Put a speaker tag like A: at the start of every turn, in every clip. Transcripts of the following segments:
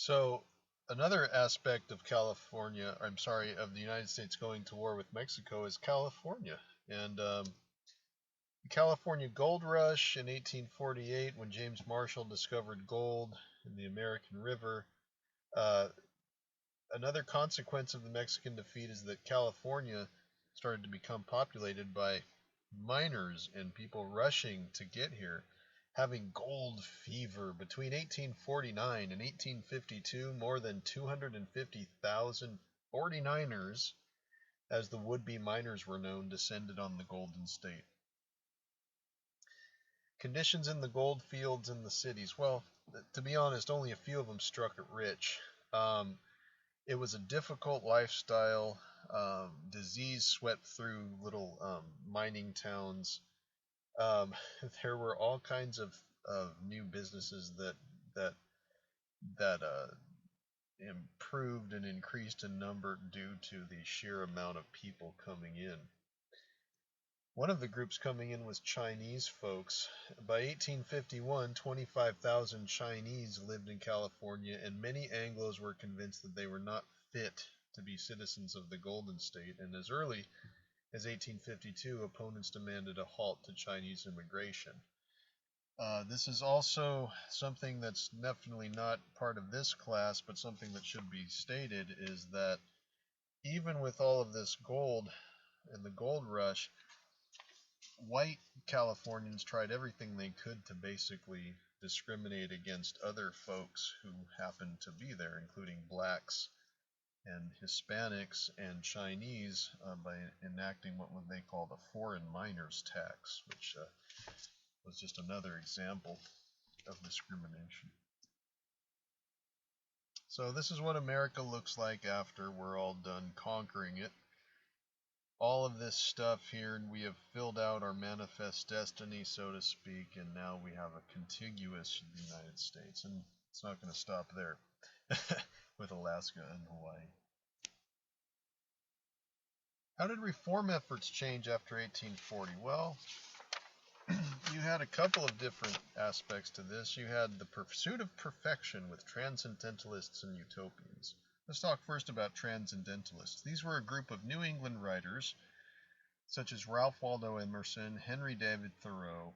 A: So another aspect of California, I'm sorry, of the United States going to war with Mexico is California. And the California Gold Rush in 1848, when James Marshall discovered gold in the American River. Uh, Another consequence of the Mexican defeat is that California started to become populated by miners and people rushing to get here, having gold fever. Between 1849 and 1852, more than 250,000 49ers, as the would-be miners were known, descended on the Golden State. Conditions in the gold fields in the cities. Well, to be honest, only a few of them struck it rich. It was a difficult lifestyle. Disease swept through little mining towns. Um, there were all kinds of new businesses that that improved and increased in number due to the sheer amount of people coming in. One of the groups coming in was Chinese folks. By 1851, 25,000 Chinese lived in California, and many Anglos were convinced that they were not fit to be citizens of the Golden State. And as early as 1852, opponents demanded a halt to Chinese immigration. This is also something that's definitely not part of this class, but something that should be stated is that even with all of this gold and the gold rush, white Californians tried everything they could to basically discriminate against other folks who happened to be there, including blacks and Hispanics and Chinese, by enacting what they called a foreign miners tax, which was just another example of discrimination. So this is what America looks like after we're all done conquering it. All of this stuff here, we have filled out our manifest destiny, so to speak, and now we have a contiguous United States, and it's not going to stop there with Alaska and Hawaii. How did reform efforts change after 1840? Well, you had a couple of different aspects to this. You had the pursuit of perfection with transcendentalists and utopians. Let's talk first about transcendentalists. These were a group of New England writers, such as Ralph Waldo Emerson, Henry David Thoreau,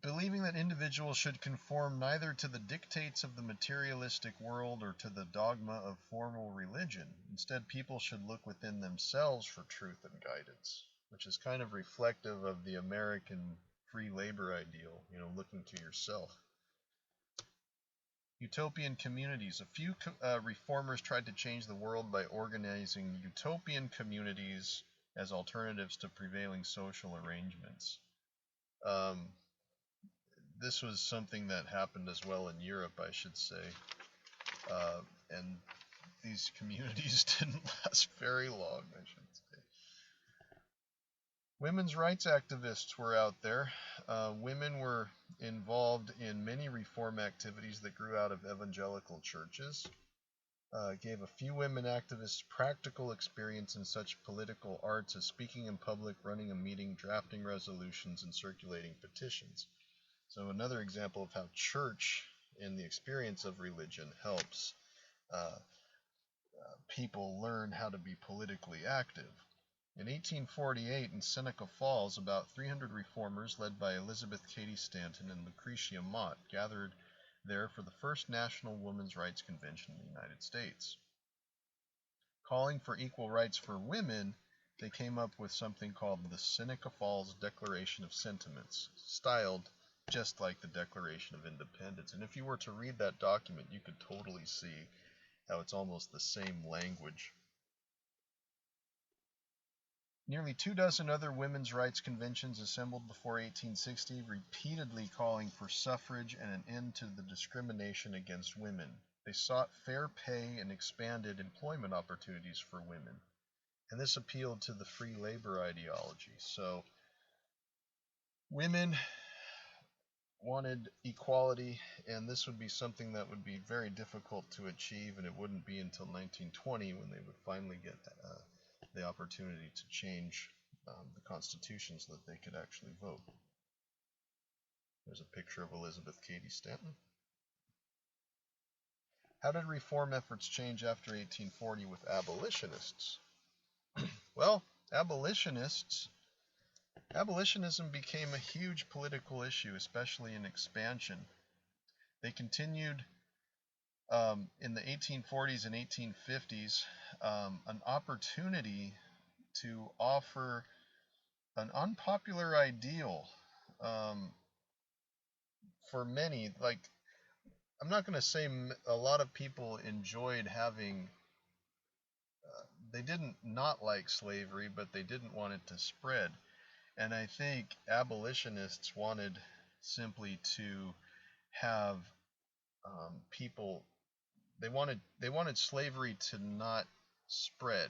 A: believing that individuals should conform neither to the dictates of the materialistic world or to the dogma of formal religion. Instead, people should look within themselves for truth and guidance, which is kind of reflective of the American free labor ideal, looking to yourself. Utopian communities. A few reformers tried to change the world by organizing utopian communities as alternatives to prevailing social arrangements. This was something that happened as well in Europe, I should say. And these communities didn't last very long, I should say. Women's rights activists were out there. Women were involved in many reform activities that grew out of evangelical churches. Gave a few women activists practical experience in such political arts as speaking in public, running a meeting, drafting resolutions, and circulating petitions. So another example of how church and the experience of religion helps people learn how to be politically active. In 1848, in Seneca Falls, about 300 reformers led by Elizabeth Cady Stanton and Lucretia Mott gathered there for the first National Women's Rights Convention in the United States. Calling for equal rights for women, they came up with something called the Seneca Falls Declaration of Sentiments, styled just like the Declaration of Independence. And if you were to read that document, you could totally see how it's almost the same language. Nearly 24 other women's rights conventions assembled before 1860, repeatedly calling for suffrage and an end to the discrimination against women. They sought fair pay and expanded employment opportunities for women. And this appealed to the free labor ideology. So women wanted equality, and this would be something that would be very difficult to achieve, and it wouldn't be until 1920 when they would finally get the opportunity to change the Constitution so that they could actually vote. There's a picture of Elizabeth Cady Stanton. How did reform efforts change after 1840 with abolitionists? Well, abolitionism became a huge political issue, especially in expansion. They continued in the 1840s and 1850s an opportunity to offer an unpopular ideal for many. Like, I'm not going to say a lot of people enjoyed having, they didn't not like slavery, but they didn't want it to spread. And I think abolitionists wanted simply to have people, they wanted slavery to not spread,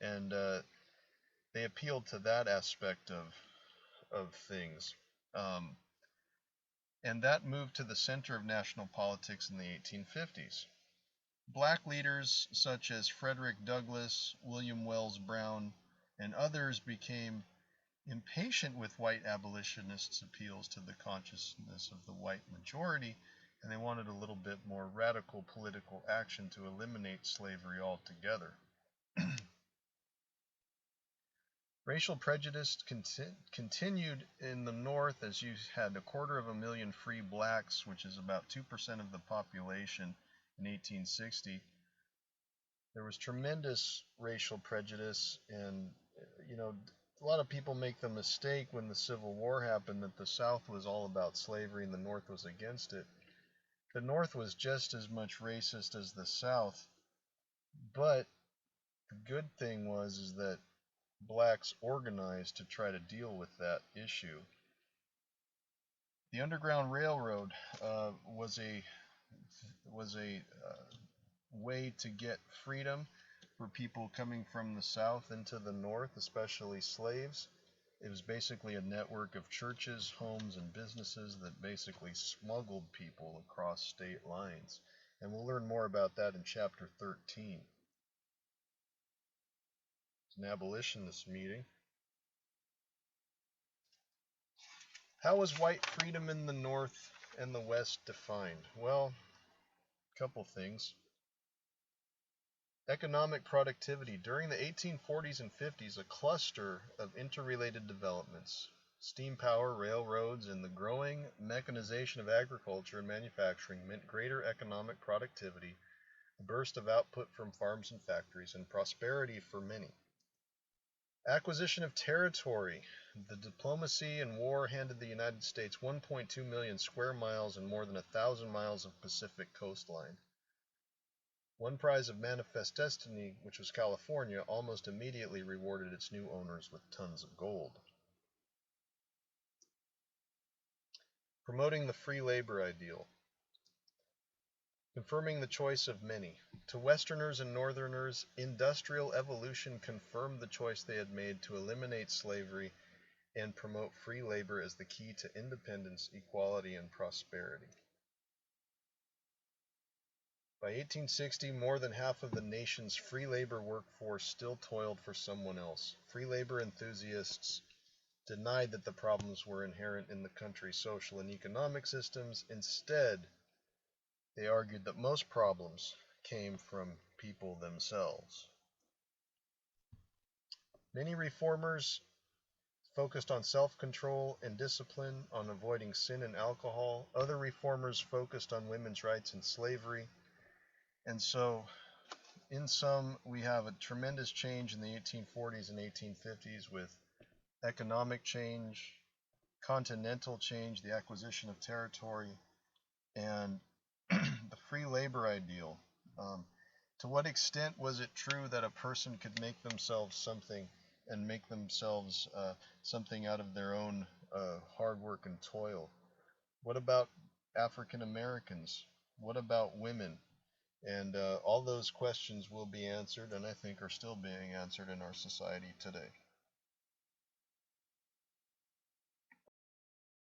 A: and they appealed to that aspect of things. And that moved to the center of national politics in the 1850s. Black leaders such as Frederick Douglass, William Wells Brown, and others became impatient with white abolitionists' appeals to the consciousness of the white majority, and they wanted a little bit more radical political action to eliminate slavery altogether. Racial prejudice continued in the North, as you had 250,000 free blacks, which is about 2% of the population in 1860. There was tremendous racial prejudice, and a lot of people make the mistake when the Civil War happened that the South was all about slavery and the North was against it. The North was just as much racist as the South, but the good thing is that blacks organized to try to deal with that issue. The Underground Railroad was a way to get freedom for people coming from the South into the North, especially slaves. It was basically a network of churches, homes, and businesses that basically smuggled people across state lines. And we'll learn more about that in chapter 13. It's an abolitionist meeting. How was white freedom in the North and the West defined? Well, a couple things. Economic productivity. During the 1840s and 50s, a cluster of interrelated developments, steam power, railroads, and the growing mechanization of agriculture and manufacturing meant greater economic productivity, a burst of output from farms and factories, and prosperity for many. Acquisition of territory. The diplomacy and war handed the United States 1.2 million square miles and more than 1,000 miles of Pacific coastline. One prize of Manifest Destiny, which was California, almost immediately rewarded its new owners with tons of gold. Promoting the free labor ideal. Confirming the choice of many. To Westerners and Northerners, industrial evolution confirmed the choice they had made to eliminate slavery and promote free labor as the key to independence, equality, and prosperity. By 1860, more than half of the nation's free labor workforce still toiled for someone else. Free labor enthusiasts denied that the problems were inherent in the country's social and economic systems. Instead, they argued that most problems came from people themselves. Many reformers focused on self-control and discipline, on avoiding sin and alcohol. Other reformers focused on women's rights and slavery. And so, in sum, we have a tremendous change in the 1840s and 1850s with economic change, continental change, the acquisition of territory, and the free labor ideal. To what extent was it true that a person could make themselves something and make themselves something out of their own hard work and toil? What about African Americans? What about women? And all those questions will be answered, and I think are still being answered in our society today.